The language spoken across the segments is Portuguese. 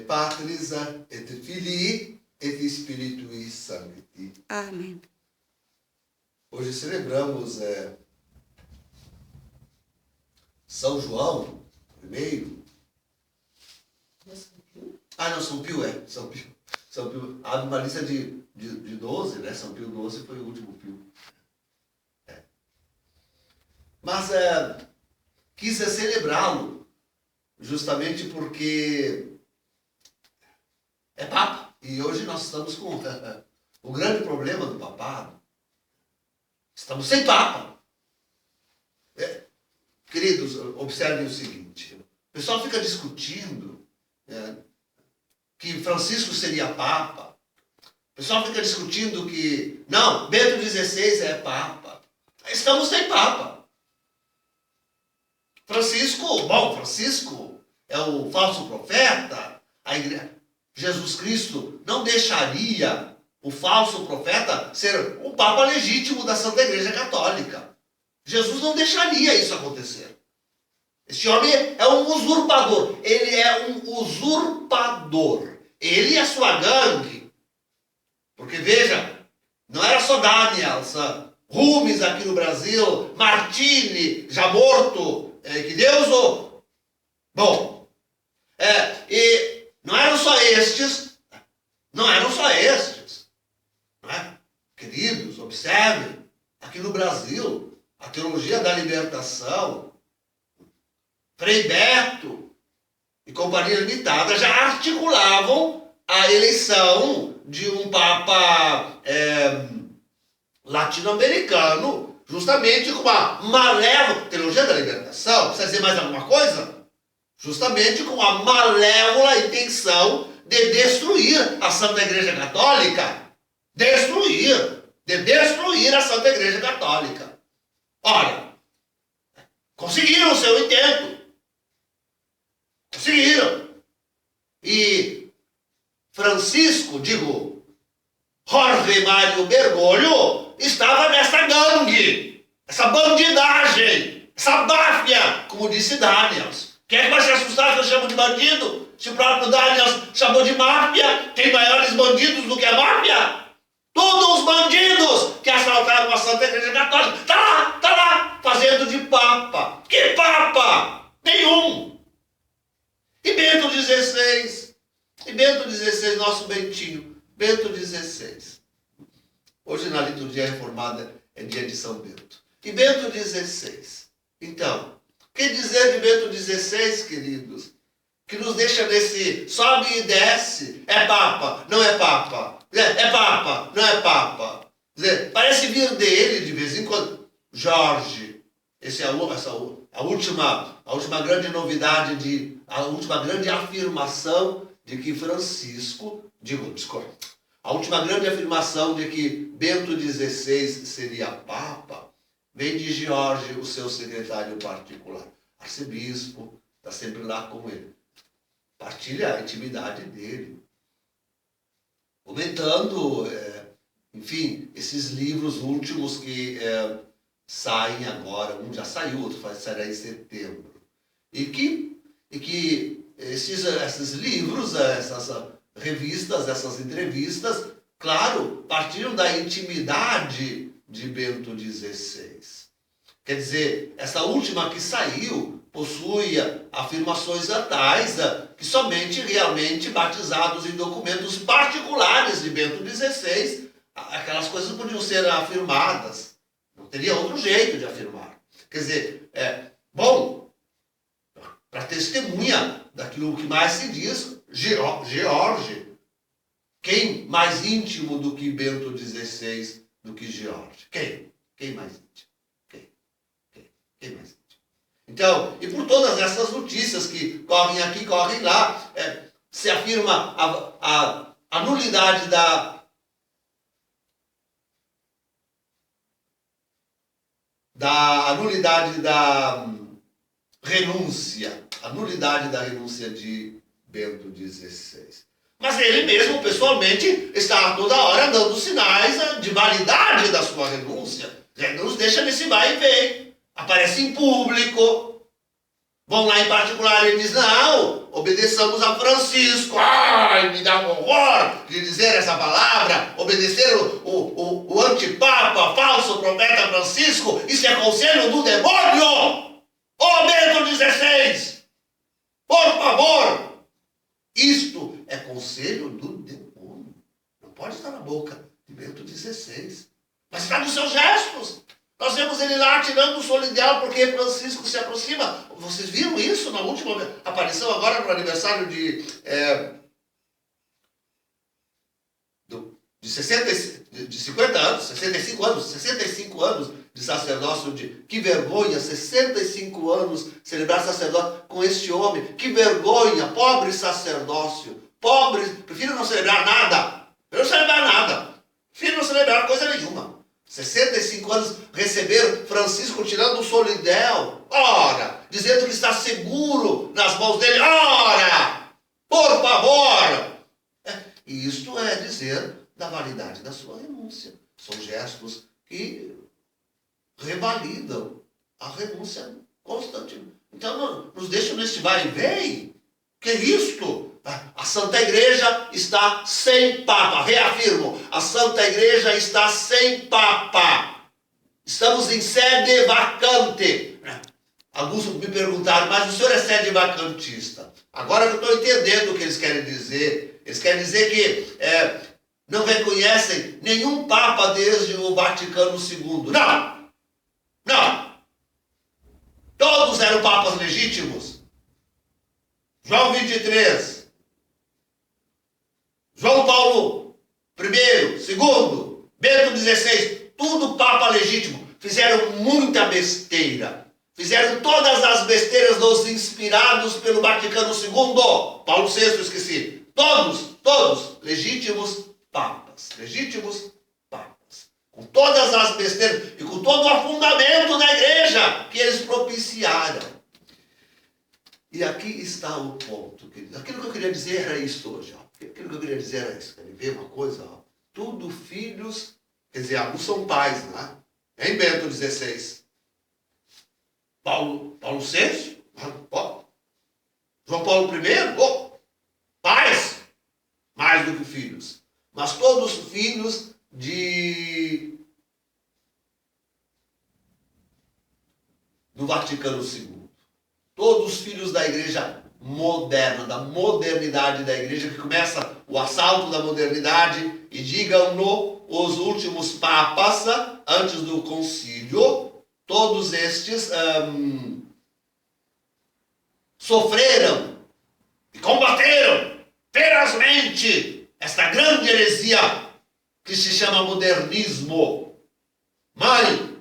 Patris et Filii et Spiritui Sancti. Amém. Hoje celebramos São João I. Não, São Pio São Pio. São Pio. Há uma lista de 12, né? São Pio XII foi o último Pio. Mas quis celebrá-lo justamente porque é Papa. E hoje nós estamos com o grande problema do papado. Estamos sem Papa. Queridos, observem o seguinte. O pessoal fica discutindo que Francisco seria Papa. O pessoal fica discutindo que, não, Bento XVI é Papa. Estamos sem Papa. Francisco é o falso profeta. Jesus Cristo não deixaria o falso profeta ser o Papa legítimo da Santa Igreja Católica. Jesus não deixaria isso acontecer. Este homem é um usurpador. Ele é um usurpador. Ele e a sua gangue. Porque veja, não era só Danielson, Rumes aqui no Brasil, Martini, já morto, que Deus o... Bom, e não eram só estes, não é? Queridos, observem, aqui no Brasil, a teologia da libertação, Frei Beto e Companhia Limitada já articulavam a eleição de um Papa latino-americano, justamente com uma malévola teologia da libertação. Precisa dizer mais alguma coisa? Justamente com a malévola intenção de destruir a Santa Igreja Católica. De destruir a Santa Igreja Católica. Olha, conseguiram o seu intento. Conseguiram. E Jorge Mário Bergoglio estava nessa gangue, essa bandidagem, essa máfia, como disse Daniels. Quem é que vai se assustar que eu chamo de bandido? Se o próprio Daniels chamou de máfia, tem maiores bandidos do que a máfia? Todos os bandidos que assaltaram a Santa Igreja Católica, tá lá, fazendo de Papa. Que Papa? Nenhum. E Bento XVI, nosso Bentinho, Bento XVI. Hoje na liturgia reformada é dia de São Bento. E Bento XVI. Então, o que dizer de Bento XVI, queridos? Que nos deixa nesse sobe e desce. É Papa, não é Papa. É Papa, não é Papa. Parece vir dele de vez em quando. Jorge, a última grande novidade, a última grande afirmação de que a última grande afirmação de que Bento XVI seria Papa vem de Jorge, o seu secretário particular. Arcebispo, está sempre lá com ele. Partilha a intimidade dele. Comentando, enfim, esses livros últimos que saem agora. Um já saiu, outro sairá em setembro. E que esses livros, essas revistas, essas entrevistas, claro, partiram da intimidade de Bento XVI. Quer dizer, essa última que saiu possui afirmações tais que somente realmente batizados em documentos particulares de Bento XVI, aquelas coisas podiam ser afirmadas. Não teria outro jeito de afirmar. Quer dizer, para testemunha daquilo que mais se diz, George. Quem mais íntimo do que Bento XVI, do que George? Quem mais íntimo? Quem mais íntimo? Então, e por todas essas notícias que correm aqui, correm lá, se afirma a nulidade da renúncia, de Bento XVI. Mas ele mesmo, pessoalmente, está toda hora dando sinais de validade da sua renúncia. Ele nos deixa nesse vai e vem. Aparece em público. Vão lá em particular, ele diz, não, obedeçamos a Francisco. Ai, me dá um horror de dizer essa palavra, obedecer o antipapa, falso profeta Francisco, isso é conselho do demônio. Ô Bento XVI, por favor, isto é conselho do demônio. Não pode estar na boca de Bento XVI, mas está nos seus gestos. Nós vemos ele lá tirando o solidel porque Francisco se aproxima. Vocês viram isso na última aparição agora no aniversário de 50 anos, 65 anos de sacerdócio. Que vergonha, 65 anos celebrar sacerdócio com este homem. Que vergonha, pobre sacerdócio. Pobre, prefiro não celebrar nada. Prefiro não celebrar coisa nenhuma. 65 anos receber Francisco tirando o solidel. Ora, dizendo que está seguro nas mãos dele. Ora, por favor. E isto é dizer da validade da sua renúncia. São gestos que revalidam a renúncia constantemente. Então, nos deixam neste vai e vem. Que é isto? A Santa Igreja está sem Papa. Reafirmo, a Santa Igreja está sem Papa. Estamos em sede vacante. Alguns me perguntaram, mas o senhor é sede vacantista? Agora que eu estou entendendo o que eles querem dizer. Eles querem dizer que não reconhecem nenhum Papa desde o Vaticano II. Não! Todos eram papas legítimos. João 23, João Paulo I, II, Bento XVI, tudo Papa legítimo. Fizeram muita besteira. Fizeram todas as besteiras dos inspirados pelo Vaticano II. Paulo VI, esqueci. Todos legítimos papas. Legítimos papas. Com todas as besteiras e com todo o afundamento da igreja que eles propiciaram. E aqui está o ponto, querido. Aquilo que eu queria dizer era isso hoje. Aquilo que eu queria dizer era isso. Quer ver uma coisa? Tudo filhos, quer dizer, alguns são pais, não é? Em Bento XVI. Paulo VI, João Paulo I, pais, mais do que filhos. Mas todos filhos do Vaticano II. Todos filhos da igreja moderna, da modernidade da igreja, que começa o assalto da modernidade, e digam-no os últimos papas, antes do concílio, todos estes sofreram e combateram ferozmente esta grande heresia que se chama modernismo. Mãe,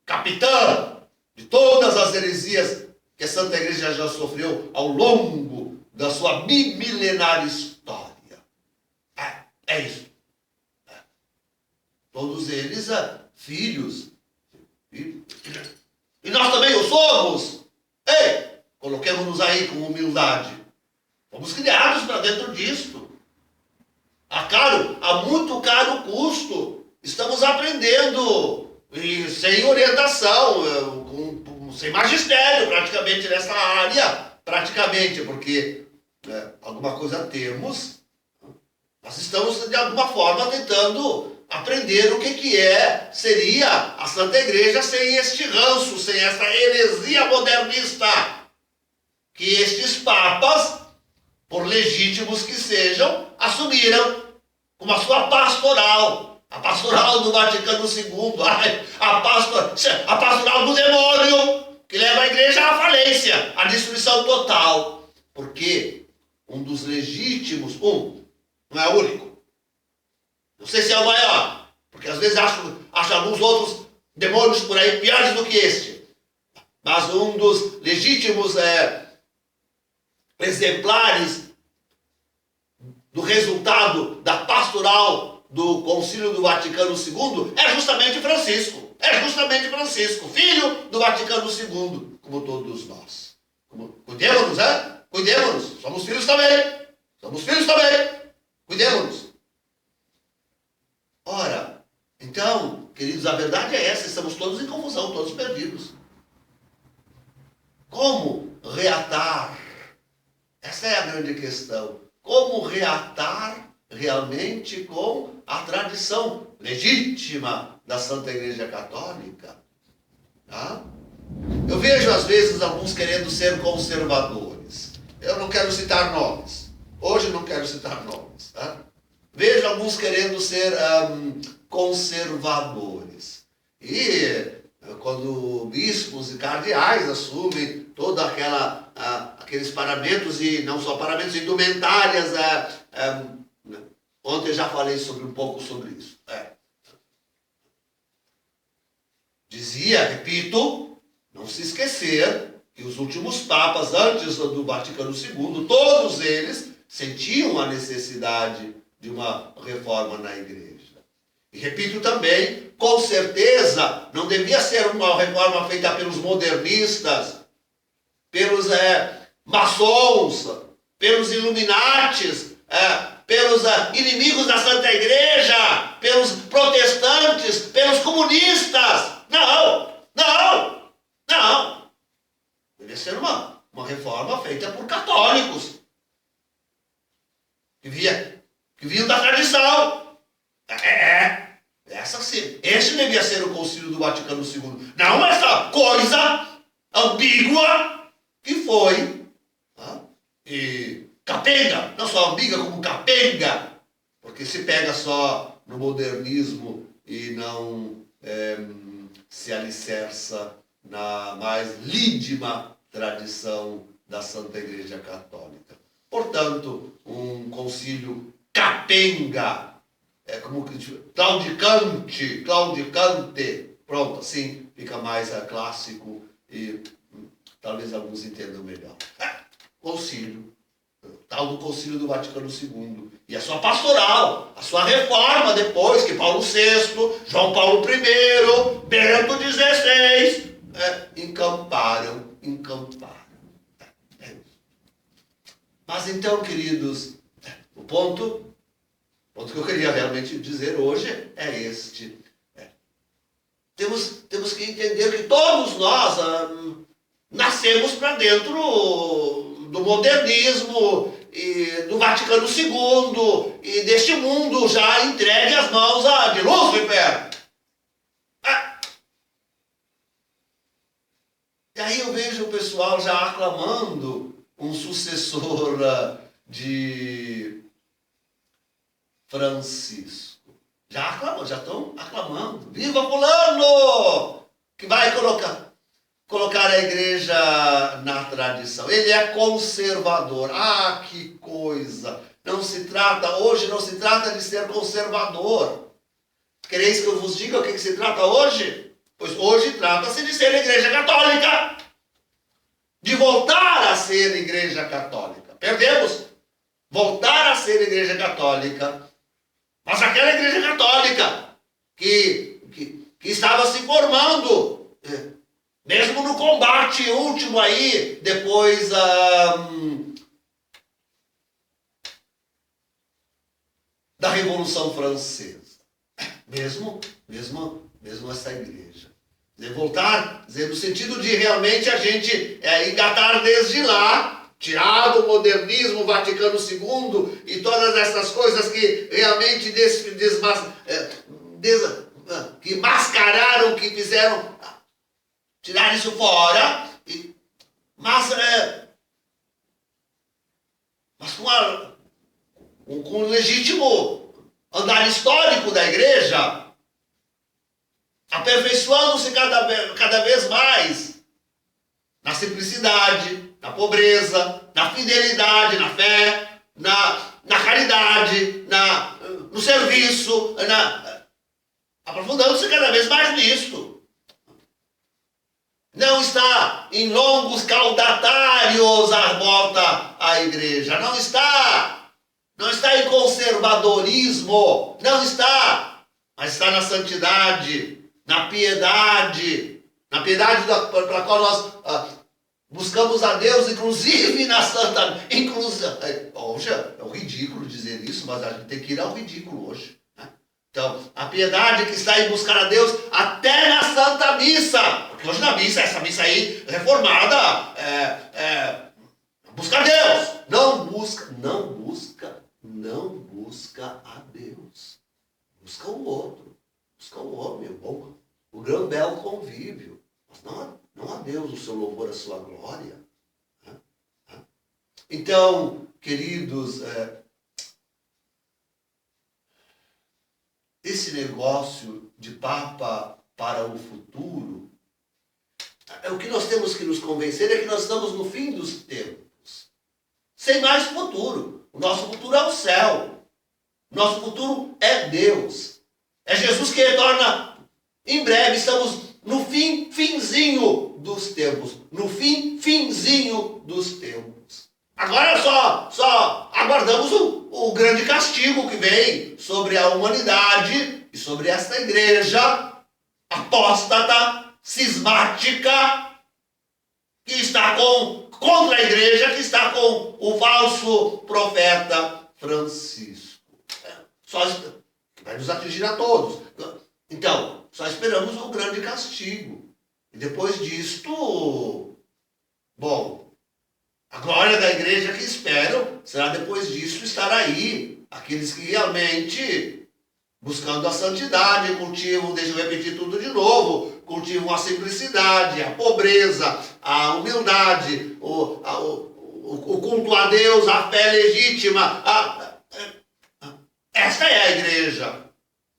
capitã de todas as heresias que a Santa Igreja já sofreu ao longo da sua bimilenar história. É isso. Todos eles filhos. E nós também o somos. Ei, coloquemos-nos aí com humildade. Fomos criados para dentro disto. A muito caro custo. Estamos aprendendo. E sem orientação, sem magistério praticamente nessa área. Praticamente, porque alguma coisa temos. Nós estamos de alguma forma tentando aprender o que seria a Santa Igreja sem este ranço, sem essa heresia modernista que estes papas, por legítimos que sejam, assumiram como a sua pastoral, a pastoral do Vaticano II, a pastoral do demônio, que leva a igreja à falência, à destruição total. Porque um dos legítimos, não é o único, não sei se é o maior, porque às vezes acho alguns outros demônios por aí piores do que este. Mas um dos legítimos exemplares do resultado da pastoral do Concílio do Vaticano II é justamente Francisco. Filho do Vaticano II, como todos nós. Cuidemos-nos, Cuidemos-nos. Somos filhos também. Cuidemos-nos. Ora, então, queridos, a verdade é essa, estamos todos em confusão, todos perdidos. Como reatar? Essa é a grande questão. Como reatar realmente com a tradição legítima da Santa Igreja Católica? Tá? Eu vejo às vezes alguns querendo ser conservadores. Eu não quero citar nomes. Hoje não quero citar nomes. Tá? Vejo alguns querendo ser conservadores. E quando bispos e cardeais assumem toda aqueles paramentos, e não só paramentos, indumentárias. Ontem eu já falei um pouco sobre isso. Dizia, repito, não se esquecer que os últimos papas, antes do Vaticano II, todos eles sentiam a necessidade de uma reforma na igreja. E repito também, com certeza, não devia ser uma reforma feita pelos modernistas, pelos maçons, pelos Illuminatis, pelos inimigos da Santa Igreja, pelos protestantes, pelos comunistas. Não, não, não. Deve ser uma reforma feita por católicos, que vinham da tradição. Essa sim. Esse devia ser o Concílio do Vaticano II. Não essa coisa ambígua que foi. E capenga, não só ambígua como capenga, porque se pega só no modernismo e não se alicerça na mais lídima tradição da Santa Igreja Católica. Portanto, um concílio capenga, como claudicante, pronto, assim fica mais clássico e talvez alguns entendam melhor. Concílio, tal do Concílio do Vaticano II, e a sua pastoral, a sua reforma depois, que Paulo VI, João Paulo I, Bento XVI, encamparam. Mas então, queridos, o ponto que eu queria realmente dizer hoje é este. Temos que entender que todos nós nascemos para dentro do modernismo e do Vaticano II e deste mundo já entregue às mãos de Lúcifer. E aí eu vejo o pessoal já aclamando um sucessor de Francisco. Já estão aclamando. Viva fulano! Que vai colocar a igreja na tradição. Ele é conservador. Que coisa! Hoje não se trata de ser conservador. Quereis que eu vos diga o que se trata hoje? Pois hoje trata-se de ser igreja católica. De voltar a ser igreja católica. Perdemos. Voltar a ser igreja católica. Mas aquela igreja católica que estava se formando, mesmo no combate último aí, depois da Revolução Francesa. Mesmo essa igreja. Voltar, no sentido de realmente a gente engatar desde lá, tirar do modernismo, Vaticano II e todas essas coisas que realmente que mascararam, que fizeram tirar isso fora, mas com o legítimo andar histórico da igreja, aperfeiçoando-se cada vez mais na simplicidade, na pobreza, na fidelidade, na fé, na caridade, no serviço, aprofundando-se cada vez mais nisto. Não está em longos caudatários à volta à igreja. Não está em conservadorismo. Não está. Mas está na santidade, na piedade pela qual nós buscamos a Deus, inclusive na Santa... Hoje é um ridículo dizer isso, mas a gente tem que ir ao ridículo hoje. Né? Então, a piedade que está em buscar a Deus até na Santa Missa. Porque hoje na missa, essa missa aí, reformada, buscar Deus. Não busca a Deus. Busca o outro. Busca o homem, o grande belo convívio. Mas não a Deus, o seu louvor, a sua glória. Então, queridos, esse negócio de Papa para o futuro, o que nós temos que nos convencer é que nós estamos no fim dos tempos. Sem mais futuro. O nosso futuro é o céu. O nosso futuro é Deus. É Jesus que retorna em breve. Estamos no finzinho dos tempos. No finzinho dos tempos. Agora só aguardamos o grande castigo que vem sobre a humanidade e sobre esta igreja apóstata, cismática, que está contra a igreja, que está com o falso profeta Francisco. Vai nos atingir a todos. Então, só esperamos o grande castigo. E depois disto, bom, a glória da igreja que esperam será depois disso estar aí. Aqueles que realmente, buscando a santidade, cultivam, deixa eu repetir tudo de novo, cultivam a simplicidade, a pobreza, a humildade, o culto a Deus, a fé legítima. Esta é a igreja.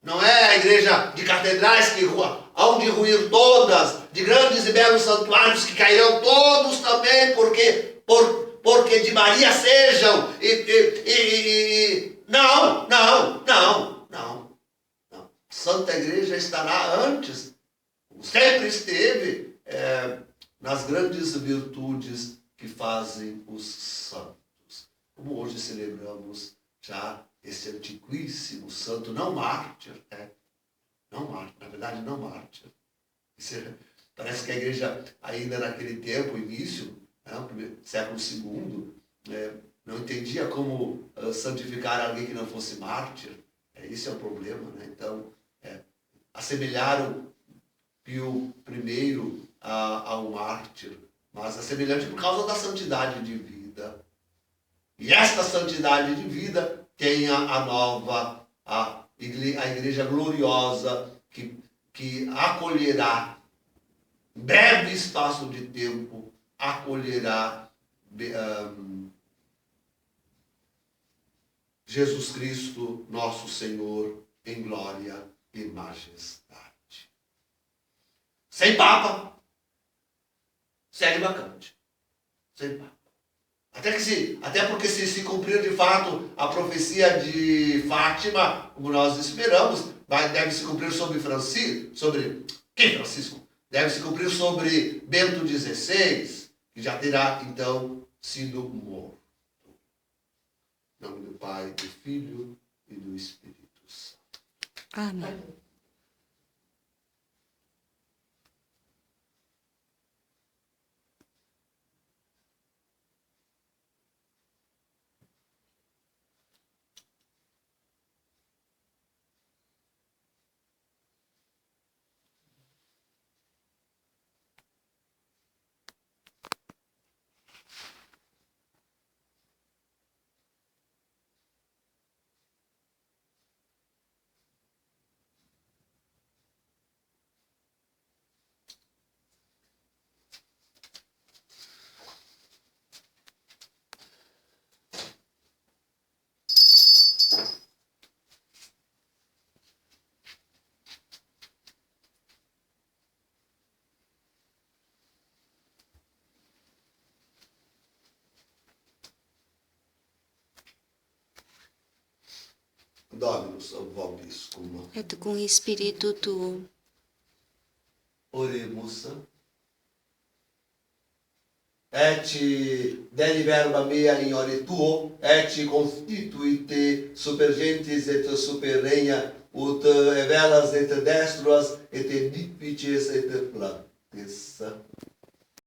Não é a igreja de catedrais que hão de ruir todas, de grandes e belos santuários que cairão todos também, porque de Maria sejam. Não. Santa Igreja estará antes, sempre esteve, nas grandes virtudes que fazem os santos. Como hoje celebramos já esse antiquíssimo santo, não mártir, não mártir, na verdade não mártir. Parece que a igreja ainda naquele tempo, início, século II, não entendia como santificar alguém que não fosse mártir. Esse é o problema, né? Então, assemelharam Pio I ao mártir, mas assemelhante por causa da santidade de vida. E esta santidade de vida tem a igreja gloriosa que acolherá, em breve espaço de tempo, acolherá Jesus Cristo, nosso Senhor, em glória e majestade. Sem Papa, segue vacante. Sem Papa. Até porque se cumprir de fato a profecia de Fátima, como nós esperamos, deve se cumprir sobre Francisco, sobre quem Francisco? Deve se cumprir sobre Bento XVI, que já terá então sido morto. Em nome do Pai, do Filho e do Espírito Santo. Amém. Dominus vobiscum. Et cum spiritu tuo. Oremus. Et deliverba mea in ore tuo, et constituite super gentis et super regna, ut velas et destruas et edifices et plantes.